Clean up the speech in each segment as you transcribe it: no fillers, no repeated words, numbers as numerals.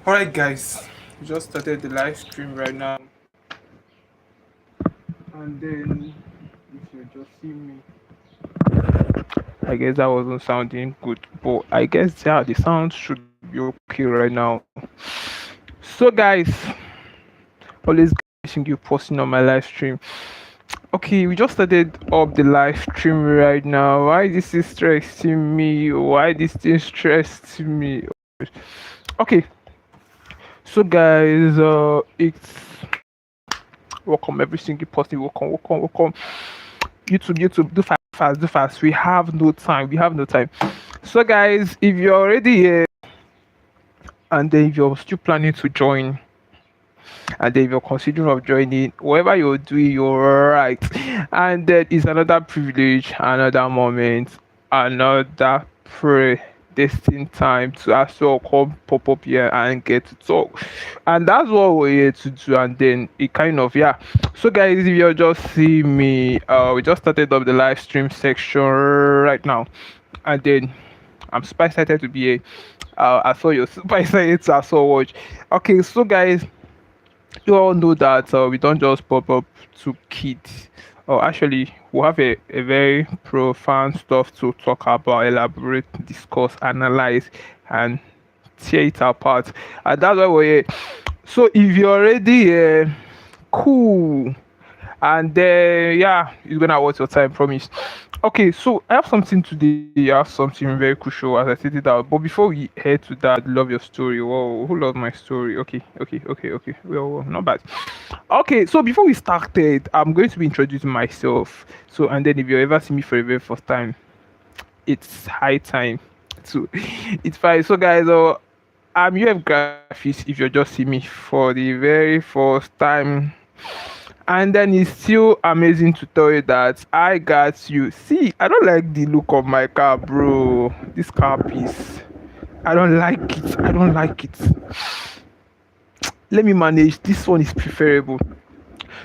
Alright, guys, we just started the live stream right now, and then if you just see me, I guess that wasn't sounding good, but I guess yeah, the sound should be okay right now. So, guys, always getting you posting on my live stream. Okay, we just started up the live stream right now. Why this is stressing me? Why this thing stressed me? Okay, so guys, it's welcome every single person. Welcome. YouTube, do fast. We have no time. So, guys, if you're already here and then if you're still planning to join, and then if you're considering of joining, whatever you're doing, you're right. And then it's another privilege, another moment, another predestined time to also come pop up here and get to talk. And that's what we're here to do. And then it kind of yeah. So guys, if you're just seeing me, we just started up the live stream section right now. And then I'm super excited to be here. I saw you super excited to also watch. Okay, so guys, you all know that we don't just pop up to kids. Or actually, we have a very profound stuff to talk about, elaborate, discuss, analyze, and tear it apart. And that's why we're here. So if you're already here, cool. And then yeah, you're gonna watch your time, promise. Okay, so I have something today. I have something very crucial as I said it out. But before we head to that, love your story. Whoa, who loves my story? Okay. Well, not bad. Okay, so before we started, I'm going to be introducing myself. So, and then if you ever see me for the very first time, it's high time to. It's fine. So, guys, I'm UF Graphics. If you just see me for the very first time, and then it's still amazing to tell you that I got you. See, I don't like the look of my car, bro. This car piece. I don't like it. Let me manage. This one is preferable.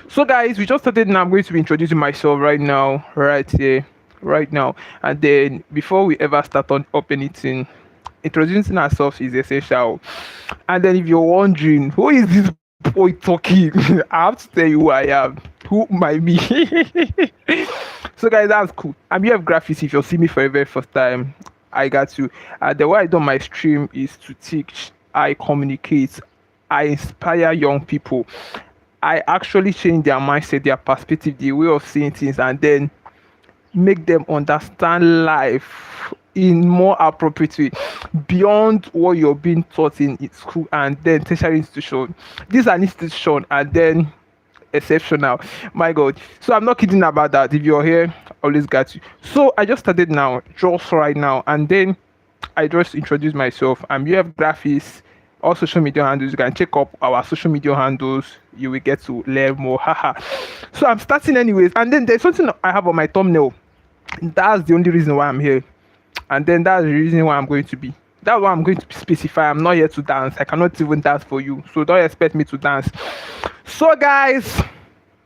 So guys, we just started now. I'm going to be introducing myself right now, right here, right now. And then before we ever start on up anything, introducing ourselves is essential. And then if you're wondering, who is this boy talking? I have to tell you who I am. Who might be? So guys, that's cool. I'm UF Graphics. If you'll see me for the very first time, I got you. The way I do my stream is to teach, I communicate, I inspire young people. I actually change their mindset, their perspective, the way of seeing things, and then make them understand life in more appropriate way beyond what you're being taught in school and then tertiary institution. This is an institution and then exceptional. My God. So I'm not kidding about that. If you're here, I always got you. So I just started now, just right now, and then I just introduced myself. I'm UF Graphics. All social media handles. You can check up our social media handles. You will get to learn more. Haha. So I'm starting anyways, and then there's something I have on my thumbnail. That's the only reason why I'm here, and then that's the reason why I'm going to be. That's what I'm going to specify. I'm not here to dance. I cannot even dance for you, so don't expect me to dance. So guys,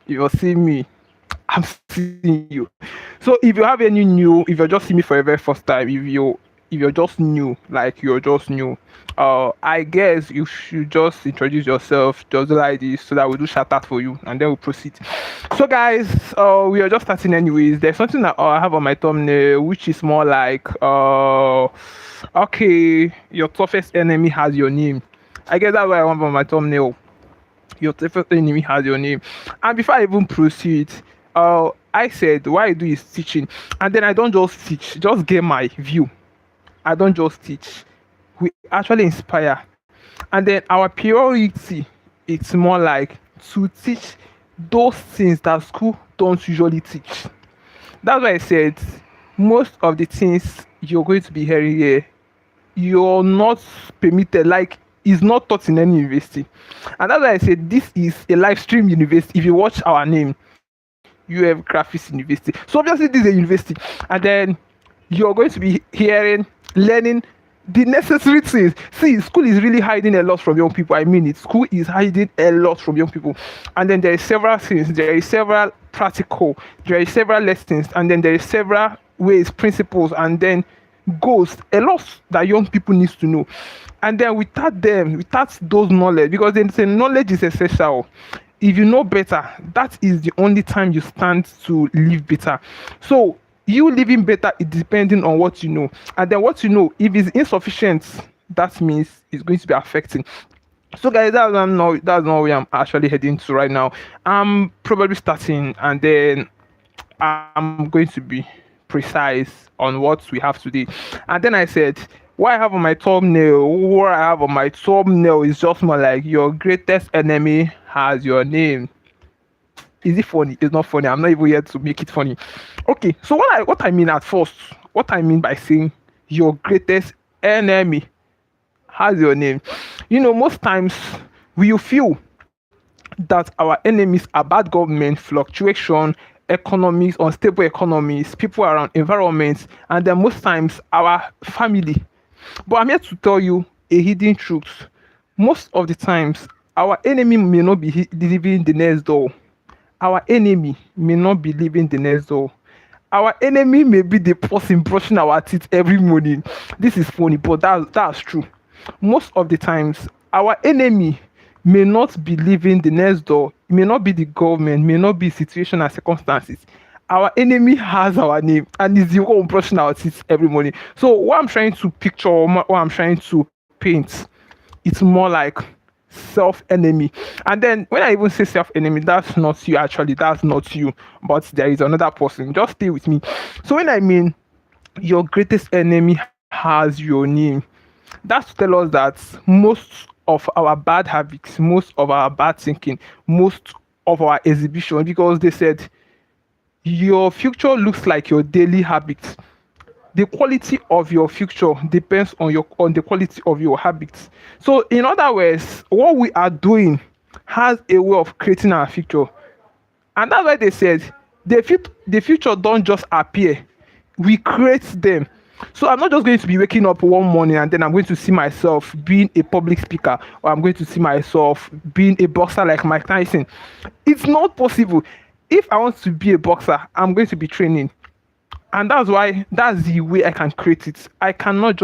you'll see me. I'm seeing you. So if you have any new, if you're just seeing me for the very first time, if you're just new, like you're just new, I guess you should just introduce yourself, just like this, so that we'll do shout out for you, and then we'll proceed. So, guys, we are just starting anyways. There's something that I have on my thumbnail, which is more like, okay, your toughest enemy has your name. I guess that's what I want on my thumbnail. Your toughest enemy has your name. And before I even proceed, I said what I do is teaching, and then I don't just teach, just get my view. I don't just teach. We actually inspire. And then our priority, it's more like to teach those things that school don't usually teach. That's why I said most of the things you're going to be hearing here, you're not permitted, like it's not taught in any university. And that's why I said this is a live stream university. If you watch our name, UFGRAPHICS University. So obviously this is a university. And then you're going to be hearing, learning the necessary things. See, school is really hiding a lot from young people. I mean it. School is hiding a lot from young people. And then there is several things. There is several practical. There is several lessons. And then there is several ways, principles. And then goals, a lot that young people needs to know. And then without those knowledge, because they say knowledge is essential. If you know better, that is the only time you stand to live better. So you living better is depending on what you know. And then what you know, if it's insufficient, that means it's going to be affecting. So guys, that's not where I'm actually heading to right now. I'm probably starting, and then I'm going to be precise on what we have today. And then I said, what I have on my thumbnail is just more like your greatest enemy has your name. Is it funny? It's not funny. I'm not even here to make it funny. Okay, so what I mean at first, what I mean by saying your greatest enemy has your name. Most times we feel that our enemies are bad government, fluctuation, economies, unstable economies, people around, environments, and then most times our family. But I'm here to tell you a hidden truth. Most of the times, our enemy may not be living the next door. Our enemy may not be living the next door. Our enemy may be the person brushing our teeth every morning. This is funny, but that's true. Most of the times, our enemy may not be living the next door. It may not be the government, may not be situation and circumstances. Our enemy has our name and is the one brushing our teeth every morning. So what I'm trying to picture, what I'm trying to paint, it's more like self-enemy. And then when I even say self-enemy, that's not you actually, that's not you, but there is another person. Just stay with me. So when I mean your greatest enemy has your name, that's to tell us that most of our bad habits, most of our bad thinking, most of our exhibition, because they said your future looks like your daily habits. The quality of your future depends on the quality of your habits. So in other words, what we are doing has a way of creating our future. And that's why they said the future don't just appear, we create them. So I'm not just going to be waking up one morning and then I'm going to see myself being a public speaker, or I'm going to see myself being a boxer like Mike Tyson. It's not possible. If I want to be a boxer, I'm going to be training. And that's the way I can create it. I cannot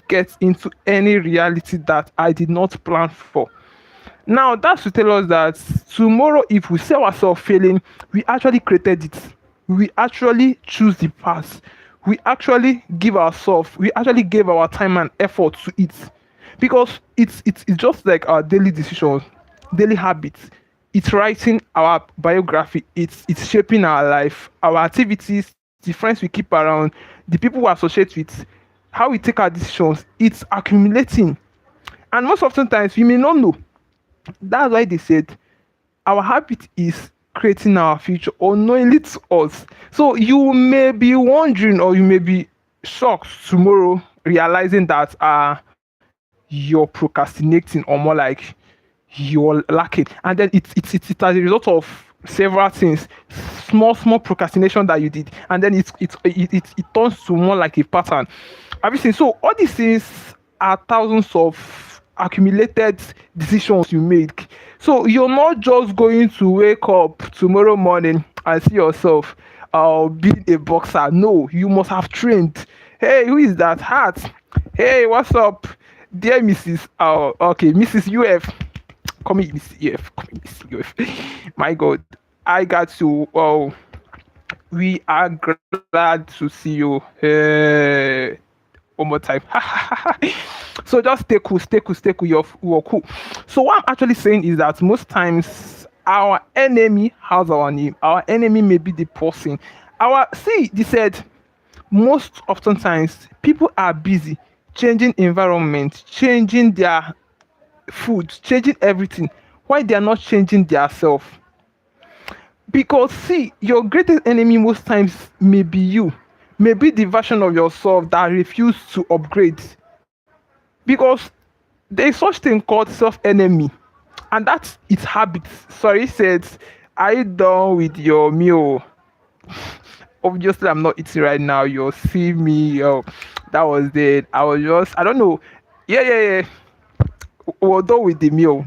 get into any reality that I did not plan for. Now, that's to tell us that tomorrow, if we see ourselves failing, we actually created it. We actually choose the path. We actually gave our time and effort to it. Because it's just like our daily decisions, daily habits. It's writing our biography. It's shaping our life, our activities, the friends we keep around, the people we associate with, how we take our decisions. It's accumulating. And most often times we may not know. That's why they said our habit is creating our future unknowingly to us. So you may be wondering, or you may be shocked tomorrow realizing that you're procrastinating, or more like you're lacking. And then it's as a result of several things, small procrastination that you did, and then it turns to more like a pattern. Have you seen? So all these things are thousands of accumulated decisions you make. So you're not just going to wake up tomorrow morning and see yourself being a boxer. No, you must have trained. Hey, who is that? Hat. Hey, what's up, dear Mrs. Okay, Mrs. UF. Call me Mrs. UF. Call me Mrs. UF. My God, I got to. Oh, we are glad to see you. Hey, one more time. So just stay cool. You're cool. So what I'm actually saying is that most times our enemy has our name. Our enemy may be the person. They said most often times people are busy changing environment, changing their food, changing everything. Why they are not changing their self? Because your greatest enemy most times may be you, may be the version of yourself that refuse to upgrade. Because there is such thing called self-enemy, and that's its habits. Sorry, said, are you done with your meal? Obviously, I'm not eating right now. You'll see me. Oh, that was it. I don't know. Yeah. We're done with the meal.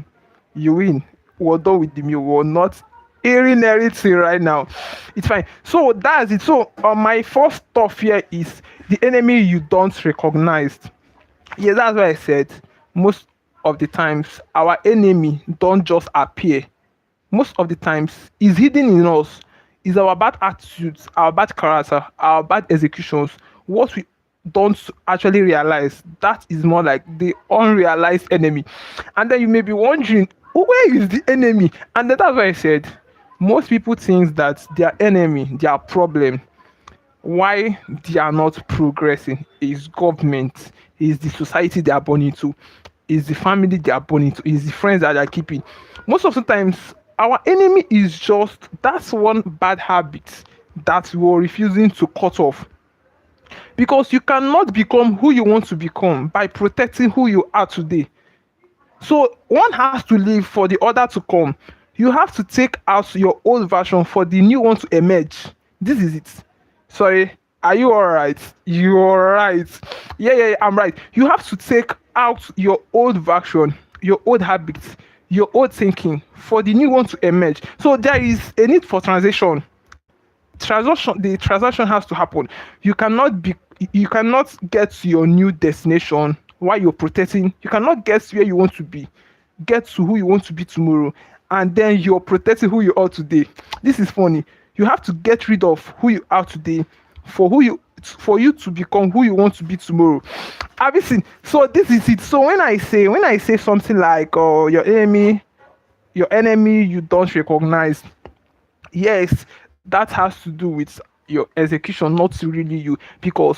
You win. We're done with the meal. We're not hearing everything right now. It's fine. So that's it. So my first stuff here is the enemy you don't recognize. Yeah, that's why I said most of the times our enemy don't just appear. Most of the times is hidden in us. Is our bad attitudes, our bad character, our bad executions, what we don't actually realize. That is more like the unrealized enemy. And then you may be wondering, "Oh, where is the enemy?" And then that's why I said most people think that their enemy, their problem, why they are not progressing is government, is the society they are born into, is the family they are born into, is the friends that they are keeping. Most of the times our enemy is just that's one bad habit that we are refusing to cut off, because you cannot become who you want to become by protecting who you are today. So one has to live for the other to come. You have to take out your old version for the new one to emerge. This is it. Sorry, are you all right? You're right. Yeah, I'm right. You have to take out your old version, your old habits, your old thinking for the new one to emerge. So there is a need for transition. The transaction has to happen. You cannot get to your new destination while you're protecting. You cannot get to where you want to be, get to who you want to be tomorrow, and then you're protecting who you are today. This is funny. You have to get rid of who you are today for you to become who you want to be tomorrow. Have you seen? So this is it. So when I say something like your enemy you don't recognize, yes, that has to do with your execution, not really you, because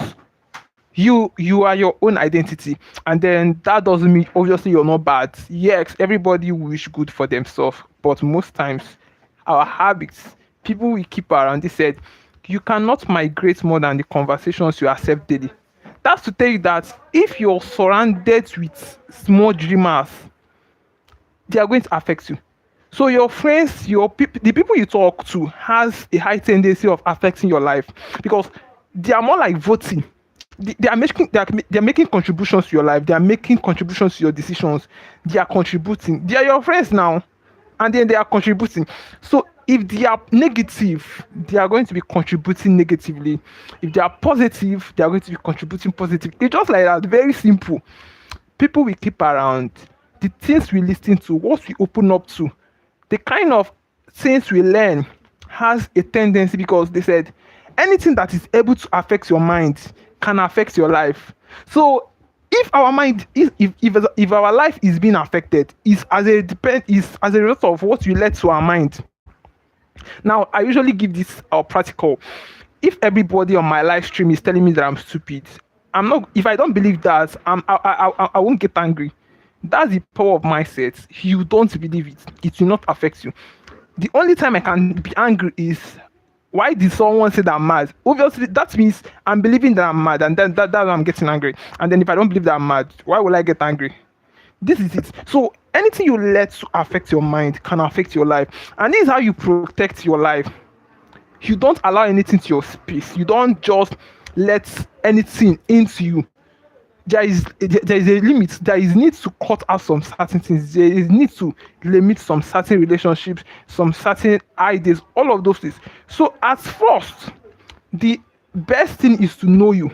you are your own identity. And then that doesn't mean obviously you're not bad. Yes, everybody wish good for themselves, but most times our habits, people we keep around, they said you cannot migrate more than the conversations you accept daily. That's to tell you that if you're surrounded with small dreamers, they are going to affect you. So your friends, the people you talk to has a high tendency of affecting your life, because they are more like voting. They are making contributions to your life. They are making contributions to your decisions. They are contributing. They are your friends now, and then they are contributing. So if they are negative, they are going to be contributing negatively. If they are positive, they are going to be contributing positively. It's just like that. Very simple. People we keep around, the things we listen to, what we open up to, the kind of things we learn has a tendency, because they said anything that is able to affect your mind can affect your life. So if our mind is if our life is being affected, is as a result of what we let to our mind. Now I usually give this practical. If everybody on my live stream is telling me that I'm stupid, I'm not. If I don't believe that, I won't get angry. That's the power of mindset. You don't believe it, it will not affect you. The only time I can be angry is, why did someone say that I'm mad? Obviously, that means I'm believing that I'm mad, and then that's why I'm getting angry. And then if I don't believe that I'm mad, why will I get angry? This is it. So anything you let to affect your mind can affect your life, and this is how you protect your life. You don't allow anything to your space. You don't just let anything into you. There is a limit. There is need to cut out some certain things. There is need to limit some certain relationships, some certain ideas, all of those things. So at first, the best thing is to know you.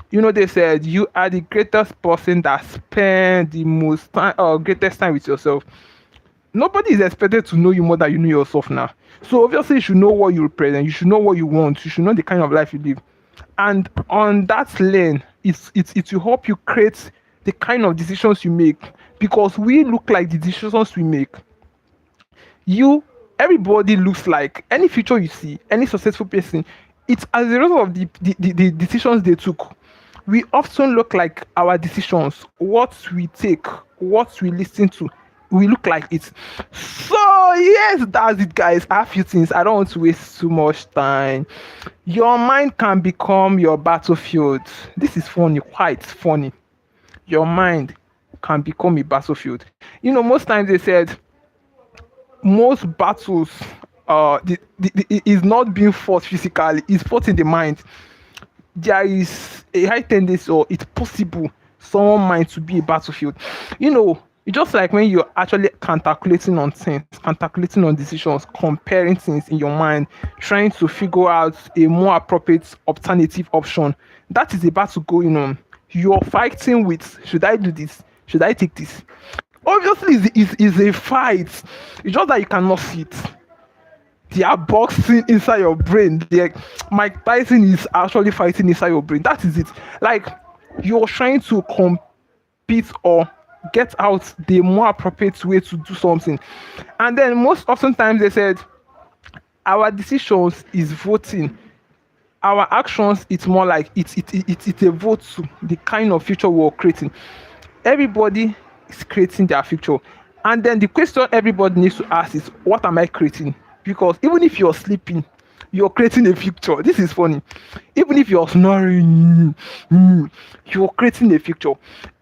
You know, they said you are the greatest person that spend the most time or greatest time with yourself. Nobody is expected to know you more than you know yourself now. So obviously you should know what you represent, you should know what you want, you should know the kind of life you live. And on that lane, it will help you create the kind of decisions you make, because we look like the decisions we make. You Everybody looks like any future you see, any successful person, it's as a result of the decisions they took. We often look like our decisions, what we take, what we listen to, we look like it. So yes, that's it, guys. I have few things. I don't want to waste too much time. Your mind can become your battlefield. This is funny, quite funny. Your mind can become a battlefield. You know, most times they said most battles is not being fought physically, it's fought in the mind. There is a high tendency, or it's possible someone mind to be a battlefield. You know, It's just like when you're actually calculating on things, calculating on decisions, comparing things in your mind, trying to figure out a more appropriate alternative option. That is a battle going on. You're fighting with, should I do this? Should I take this? Obviously, it's a fight. It's just that you cannot see it. They are boxing inside your brain. Mike Tyson is actually fighting inside your brain. That is it. Like, you're trying to compete or get out the more appropriate way to do something. And then most oftentimes they said our decisions is voting. Our actions, it's more like it's a vote to the kind of future we're creating. Everybody is creating their future. And then the question everybody needs to ask is, what am I creating? Because even if you're sleeping, you're creating a future. This is funny. Even if you're snoring, you're creating a future.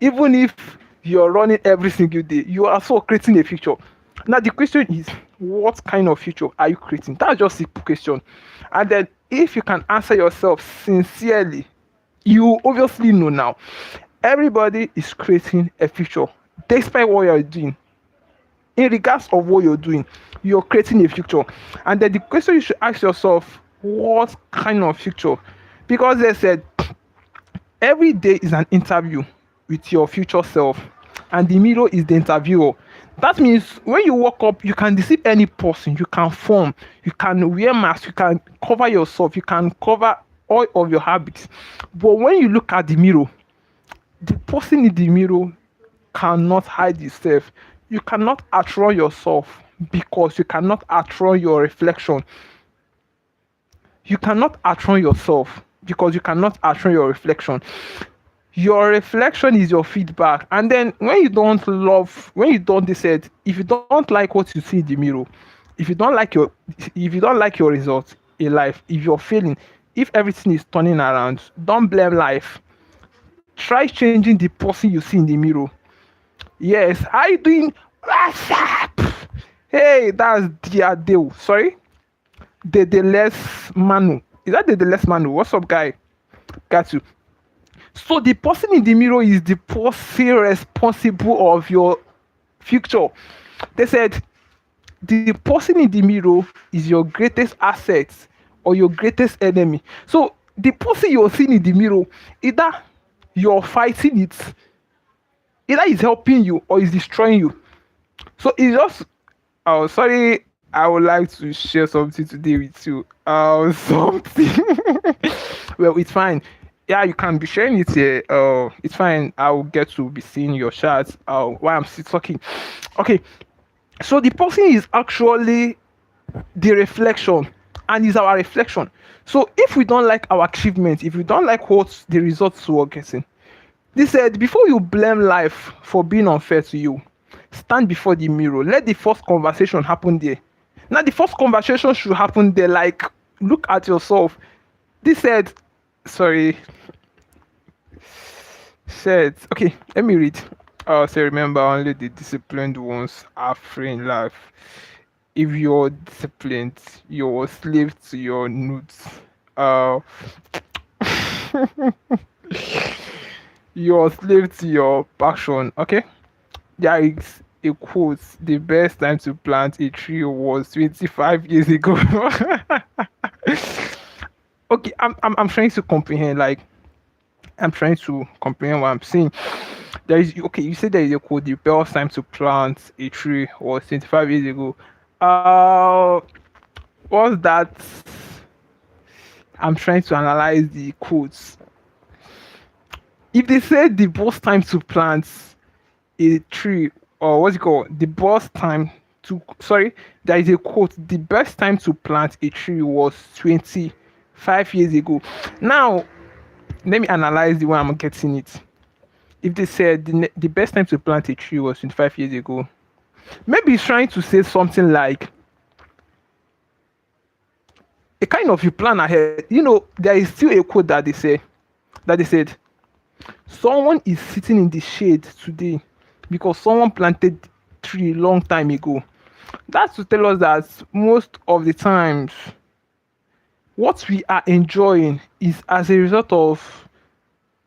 Even if you're running every single day, you are also creating a future. Now the question is, what kind of future are you creating? That's just a question. And then if you can answer yourself sincerely, you obviously know now. Everybody is creating a future despite what you're doing. In regards of what you're doing, you're creating a future. And then the question you should ask yourself, what kind of future? Because they said every day is an interview with your future self, and the mirror is the interviewer. That means when you wake up, you can deceive any person, you can form, you can wear masks, you can cover yourself, you can cover all of your habits. But when you look at the mirror, the person in the mirror cannot hide itself. You cannot outrun yourself because you cannot outrun your reflection. You cannot outrun yourself because you cannot outrun your reflection. Your reflection is your feedback. And then when you don't decide, if you don't like what you see in the mirror, if you don't like your results in life, if you're failing, if everything is turning around, don't blame life. Try changing the person you see in the mirror. Yes, how you doing? What's up? Hey, that's Diadeo. Sorry? The less Manu. Is that the less Manu? What's up, guy? Got you. So the person in the mirror is the person responsible of your future. They said the person in the mirror is your greatest asset or your greatest enemy. So the person you're seeing in the mirror, either you're fighting it, either it's helping you or it's destroying you. So it's just, oh, sorry, I would like to share something today with you. Something. Well, it's fine. Yeah, you can be sharing it here. It's fine. I'll get to be seeing your chats while I'm still talking. Okay. So the person is actually the reflection, and is our reflection. So if we don't like our achievements, if we don't like what the results we're getting, they said before you blame life for being unfair to you, stand before the mirror. Let the first conversation happen there. Now the first conversation should happen there. Like, look at yourself. They said, sorry. Said, okay, let me read. So remember, only the disciplined ones are free in life. If you're disciplined, you're a slave to your nudes. You're a slave to your passion. Okay, there is a quote: the best time to plant a tree was 25 years ago. Okay, I'm trying to comprehend. Like, I'm trying to comprehend what I'm saying. There is, okay, you said there is a quote: the best time to plant a tree was 25 years ago. What's that? I'm trying to analyze the quotes. If they said the best time to plant a tree, or what's it called? The best time to, sorry, there is a quote: the best time to plant a tree was 25 years ago. Now, let me analyze the way I'm getting it. If they said the best time to plant a tree was 25 years ago, maybe he's trying to say something like a kind of you plan ahead. You know, there is still a quote that they said, someone is sitting in the shade today because someone planted tree long time ago. That's to tell us that most of the times what we are enjoying is as a result of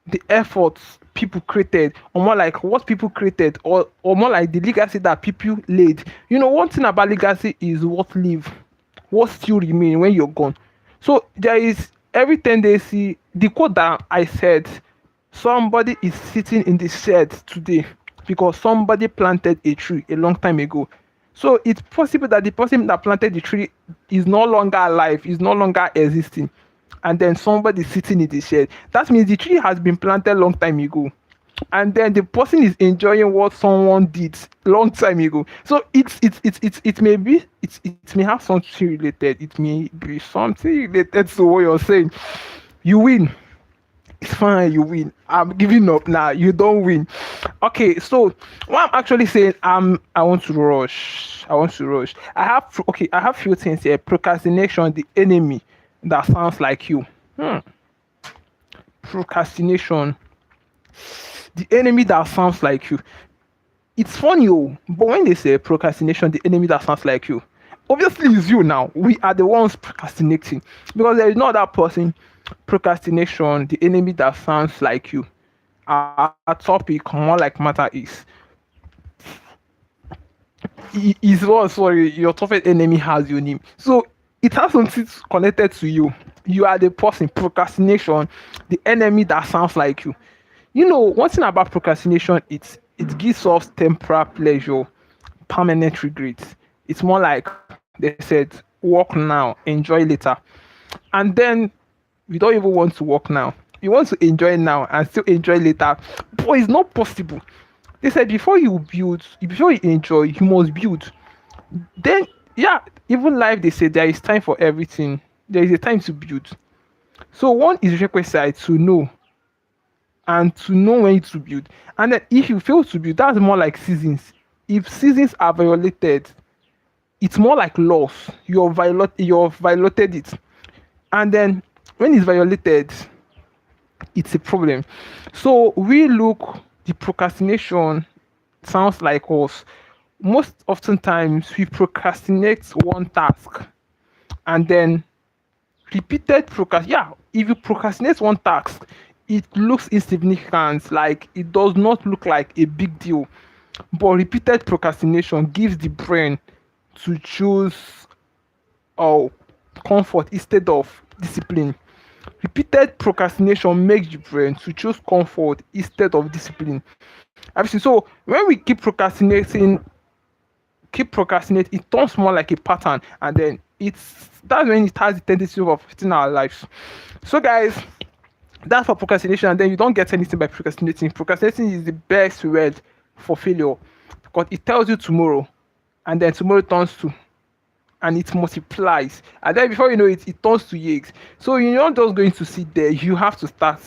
the efforts people created, or more like what people created, or more like the legacy that people laid. One thing about legacy is what still remain when you're gone. So there is every tendency, the quote that I said, somebody is sitting in the shed today because somebody planted a tree a long time ago. So it's possible that the person that planted the tree is no longer alive, is no longer existing, and then somebody is sitting in the shed. That means the tree has been planted long time ago, and then the person is enjoying what someone did long time ago. So it may be it may have something related. It may be something related to what you're saying. You win. It's fine, you win. I'm giving up now. You don't win. Okay, so what I'm actually saying, I want to rush. I have few things here. Procrastination, the enemy that sounds like you. Procrastination, the enemy that sounds like you. It's funny, but when they say procrastination, the enemy that sounds like you, obviously it's you now. We are the ones procrastinating because there is no other person. Procrastination, the enemy that sounds like you. Our topic, more like matter is what? Sorry, your toughest enemy has your name. So it has something connected to you. You are the person. Procrastination, the enemy that sounds like you. One thing about procrastination, it gives us temporary pleasure, permanent regret. It's more like they said, work now, enjoy later. And then we don't even want to work now. You want to enjoy now and still enjoy later. But it's not possible. They said before you enjoy, you must build. Then, yeah, even life, they say there is time for everything. There is a time to build. So one is requisite to know, and to know when to build. And then if you fail to build, that's more like seasons. If seasons are violated, it's more like loss. You've violated it. And then when it's violated, it's a problem. So the procrastination sounds like us. Most often times we procrastinate one task, and then if you procrastinate one task, it looks insignificant, like it does not look like a big deal. But repeated procrastination gives the brain to choose comfort instead of discipline. Repeated procrastination makes the brain to choose comfort instead of discipline. So when we keep procrastinating, it turns more like a pattern, and then that's when it has the tendency of affecting our lives. So guys, that's for procrastination, and then you don't get anything by procrastinating. Procrastinating is the best word for failure because it tells you tomorrow, and then tomorrow turns to, and it multiplies, and then before you know it, it turns to years. So you're not just going to sit there. You have to start.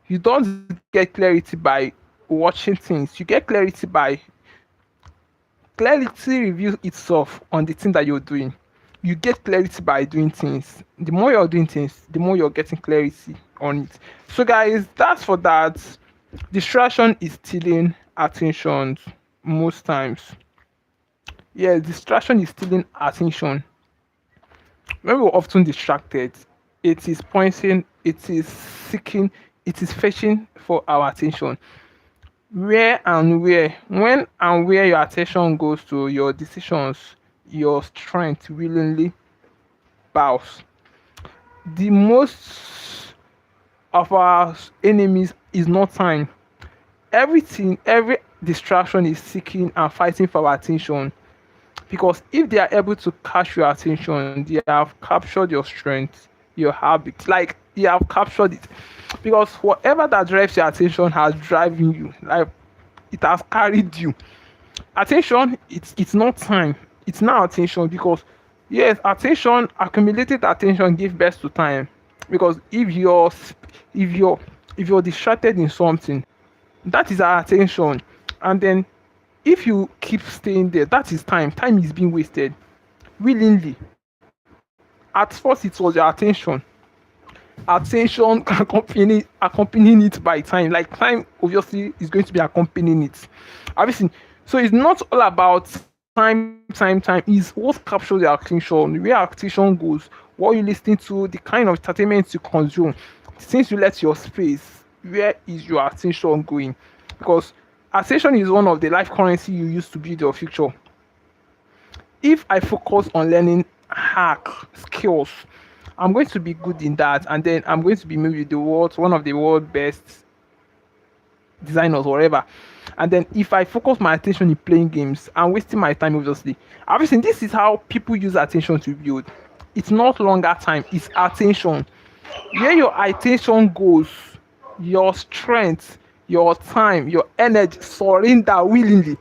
You don't get clarity by watching things. You get clarity by clarity reveals itself on the thing that you're doing. You get clarity by doing things. The more you're doing things, the more you're getting clarity on it. So guys, that's for that. Distraction is stealing attention most times. Yes, distraction is stealing attention. When we're often distracted, it is pointing, it is seeking, it is fetching for our attention. When and where your attention goes to, your decisions, your strength willingly bows. The most of our enemies is not time. Every distraction is seeking and fighting for our attention. Because if they are able to catch your attention, they have captured your strength, your habits. Like they have captured it. Because whatever that drives your attention has driven you. Like it has carried you. Attention, it's not time. It's now attention, because yes, attention, accumulated attention gives birth to time. Because if you're distracted in something, that is our attention. And then if you keep staying there, that is time. Time is being wasted willingly. At first it was your attention accompanying it by time. Like time obviously is going to be accompanying it. Obviously, so it's not all about time is what captures your attention, where attention goes, what you listening to, the kind of entertainment you consume, since you let your space, where is your attention going? Because attention is one of the life currency you use to build your future. If I focus on learning hack skills, I'm going to be good in that, and then I'm going to be maybe one of the world best designers or whatever. And then if I focus my attention in playing games, I'm wasting my time, obviously. Obviously, this is how people use attention to build. It's not longer time, it's attention. Where your attention goes, your strength, your time, your energy surrender willingly.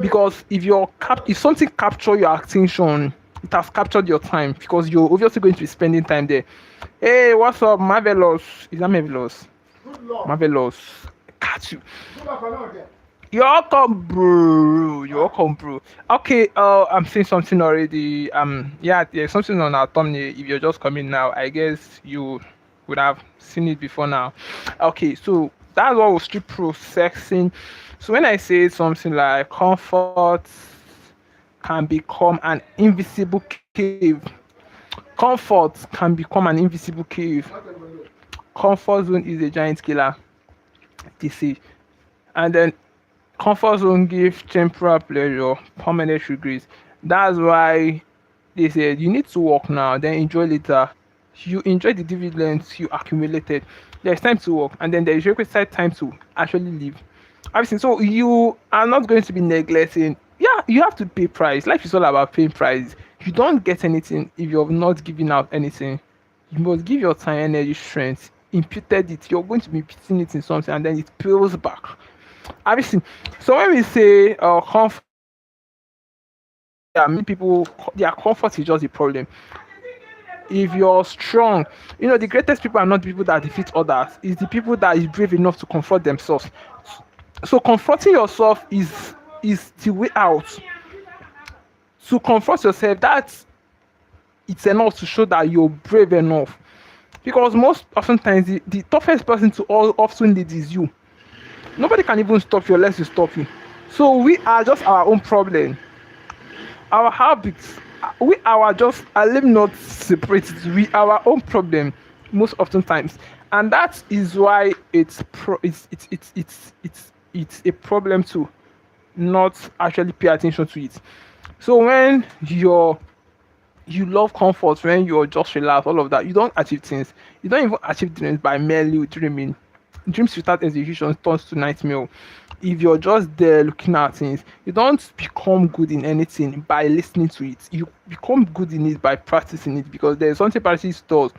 Because if something capture your attention, it has captured your time, because you're obviously going to be spending time there. Hey, what's up, Marvelous? Is that Marvelous? Marvelous. Catch you. You're welcome, bro. You're welcome, bro. Okay, I'm seeing something already. Yeah, there's something on our thumbnail. If you're just coming now, I guess you would have seen it before now. Okay, so that's what we're still processing. So when I say something like comfort can become an invisible cave, comfort can become an invisible cave. Comfort zone is a giant killer. This is, and then comfort zone gives temporary pleasure, permanent regrets. That's why they said you need to work now, then enjoy later. You enjoy the dividends you accumulated. There's time to work, and then there is requisite time to actually live. Obviously, so you are not going to be neglecting. Yeah, you have to pay price. Life is all about paying price. You don't get anything if you're not giving out anything. You must give your time, energy, strength. Imputed it. You're going to be putting it in something, and then it peels back. Obviously, so when we say comfort, yeah, many people, their comfort is just the problem. If you're strong, the greatest people are not the people that defeat others, it's the people that is brave enough to confront themselves. So confronting yourself is the way out. To confront yourself, that's it's enough to show that you're brave enough. Because most oftentimes the toughest person to all often lead is you. Nobody can even stop you unless you stop you. So we are just our own problem. Our habits, we are just, I live not separated. We are our own problem most often times, and that is why it's a problem to not actually pay attention to it. So when you love comfort, when you're just relaxed, all of that, you don't achieve things. You don't even achieve dreams by merely dreaming. Dreams without execution turns to nightmare. If you're just there looking at things, you don't become good in anything by listening to it. You become good in it by practicing it, because there's something practice does.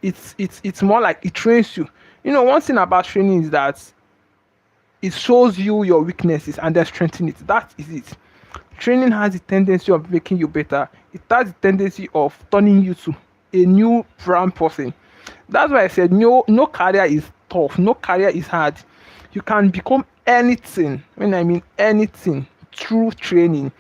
It's more like it trains you. One thing about training is that it shows you your weaknesses and then strengthen it. That is it. Training has the tendency of making you better. It has the tendency of turning you to a new brand person. That's why I said no career is tough, no career is hard. You can become anything, when I mean anything, through training.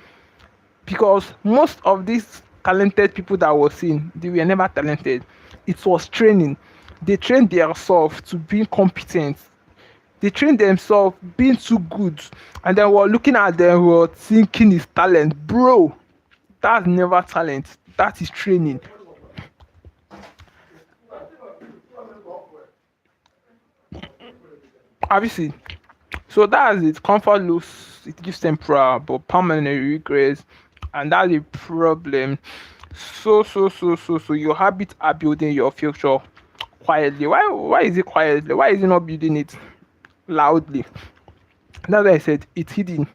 Because most of these talented people that were seen, they were never talented. It was training. They trained themselves to be competent. They trained themselves being too good, and then we're looking at them, we're thinking it's talent. Bro, that's never talent. That is training. Obviously, so that's it. Comfort looks, it gives temporal but permanent regrets, and that's a problem. So your habits are building your future quietly. Why is it quietly? Why is it not building it loudly? That's why I said it's hidden.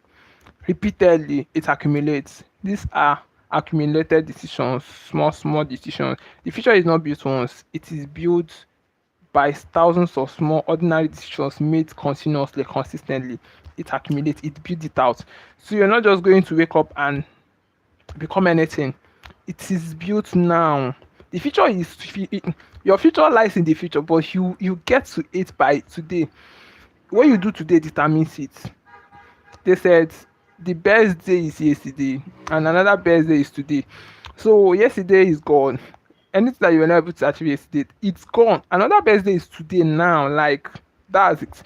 Repeatedly it accumulates. These are accumulated decisions, small decisions. The future is not built once, it is built by thousands of small ordinary decisions made continuously, consistently. It accumulates, it builds it out. So you're not just going to wake up and become anything. It is built now. The future is, your future lies in the future, but you get to it by today. What you do today determines it. They said the best day is yesterday and another best day is today. So yesterday is gone. Anything that you were not able to achieve yesterday, it's gone. Another best day is today now. Like, that's it.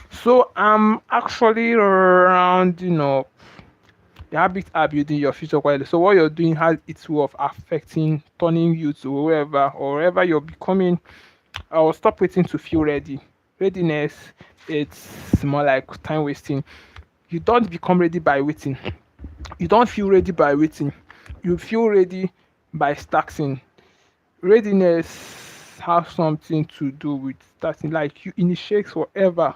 So I'm actually rounding up. The habits are building your future quietly. So what you're doing has its way of affecting, turning you to whoever or wherever you're becoming. I'll stop waiting to feel ready. Readiness, it's more like time wasting. You don't become ready by waiting. You don't feel ready by waiting. You feel ready by starting. Readiness has something to do with starting. Like you initiate whatever,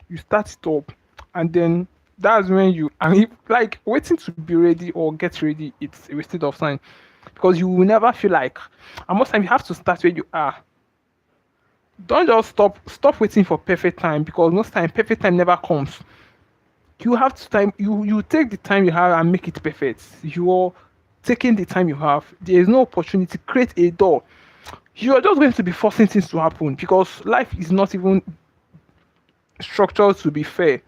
you start it up, and then that's when you, and if, like waiting to be ready or get ready, it's a wasted of time because you will never feel like. And most time you have to start where you are. Don't just stop waiting for perfect time because most time perfect time never comes. You have to time, you take the time you have and make it perfect. You're taking the time you have. There is no opportunity. Create a door. You are just going to be forcing things to happen because life is not even structured to be fair.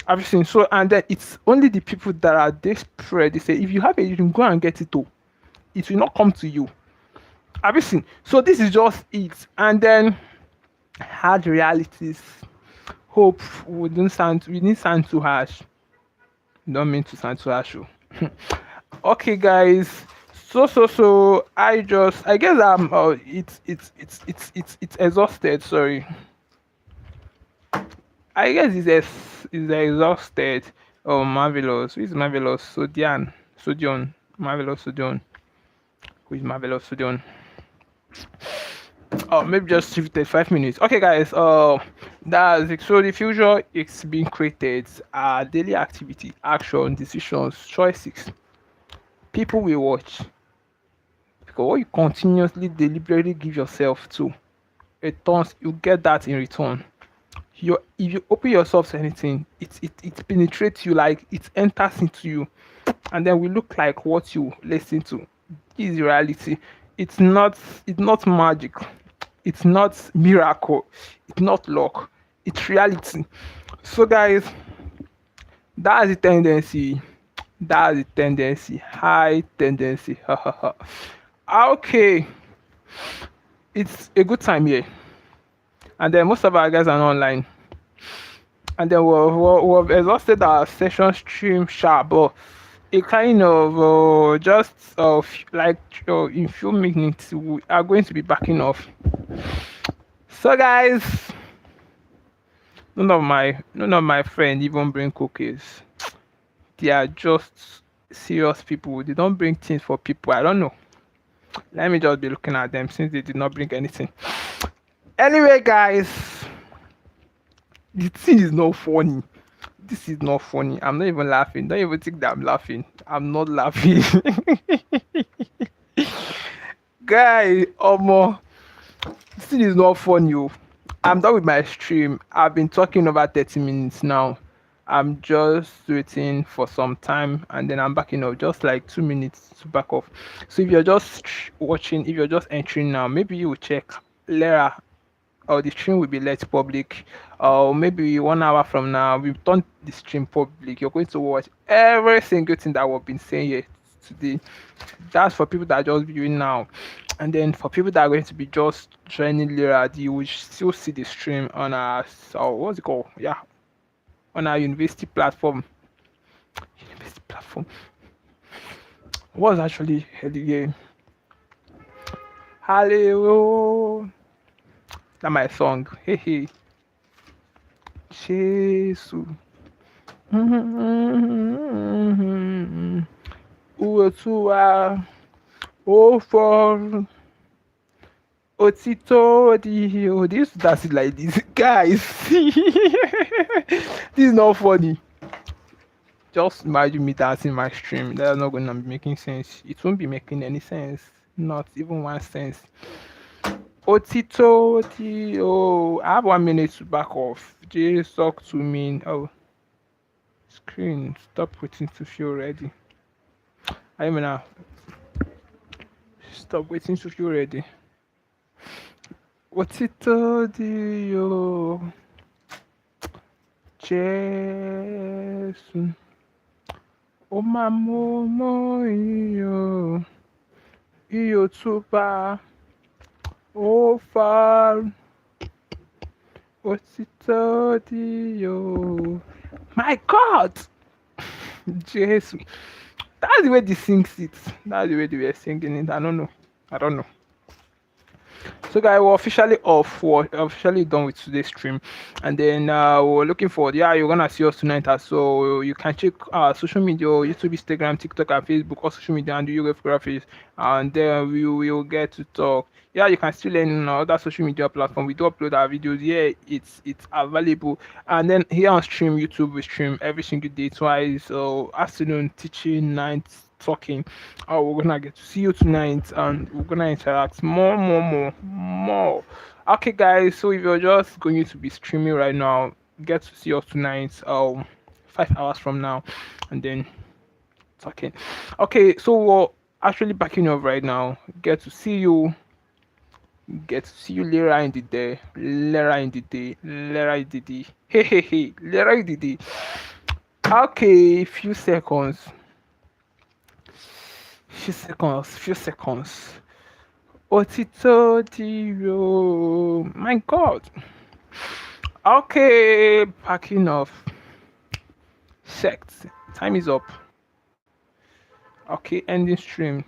Everything. So and then it's only the people that are desperate. They say if you have a dream, go and get it. Oh, it will not come to you. Everything. So this is just it. And then hard realities. Hope we didn't sound too harsh. Don't mean to sound too harsh. Oh. Okay, guys. So I guess it's exhausted. Sorry. I guess it's exhausted. Oh, marvelous. Who is marvelous? Sodion. Marvelous Sodion. Who is marvelous Sodion? Oh, maybe just 5 minutes. Okay, guys. That's it. So the future is being created. Daily activity, action, decisions, choices. People will watch because what you continuously, deliberately give yourself to, returns. You get that in return. If you open yourself to anything, it penetrates you, like it enters into you, and then we look like what you listen to. This is reality. It's not magic. It's not miracle. It's not luck. It's reality. So guys, that's the tendency. That's the tendency. High tendency. Okay. It's a good time here. And then most of our guys are not online. And then we've exhausted our session stream sharp, but it kind of just like in few minutes we are going to be backing off. So guys, none of my friends even bring cookies. They are just serious people. They don't bring things for people. I don't know. Let me just be looking at them since they did not bring anything. Anyway, guys, the thing is not funny. This is not funny. I'm not even laughing. Don't even think that I'm laughing. I'm not laughing. Guy, this thing is not funny. Oh. I'm done with my stream. I've been talking over 30 minutes now. I'm just waiting for some time and then I'm backing up, just like 2 minutes to back off. So if you're just watching, if you're just entering now, maybe you will check later, or the stream will be let public, or maybe 1 hour from now we've done the stream public. You're going to watch every single thing that we've been saying here today. That's for people that are just viewing now, and then for people that are going to be just joining later, you will still see the stream on our what's it called, on our university platform. What's actually the game? Hello. That's my song. Hey. Jesus. Uotua. For Otito. This does it like this. Guys. This is not funny. Just imagine me dancing my stream. That's not going to be making sense. It won't be making any sense. Not even one sense. Otito, I have 1 minute to back off. Just talk to me. Oh, screen. Stop waiting to feel ready. I mean, stop waiting to feel ready. Otito, Jesus. Oh, my momo, iyo tuba. Oh, far. Otito, my God. Jesus. That's the way they sing it. That's the way they were singing it. I don't know. So guys, we're officially off. We're officially done with today's stream, and then we're looking forward. Yeah, you're gonna see us tonight as so. You can check social media, YouTube, Instagram, TikTok, and Facebook, all social media, and the UF graphics, and then we will get to talk. Yeah, you can still learn on other social media platform. We do upload our videos. Yeah, it's available. And then here on stream, YouTube, we stream every single day, twice. So afternoon teaching, night talking. Oh, we're gonna get to see you tonight, and we're gonna interact more. Okay, guys. So if you're just going to be streaming right now, get to see us tonight. 5 hours from now, and then talking. Okay, so we're actually backing up right now. Get to see you later in the day. Later in the day. Later in the day. Hey. Later in the day. Okay, few seconds. Otito Dio. My God. Okay, packing off. Checked. Time is up. Okay, ending stream.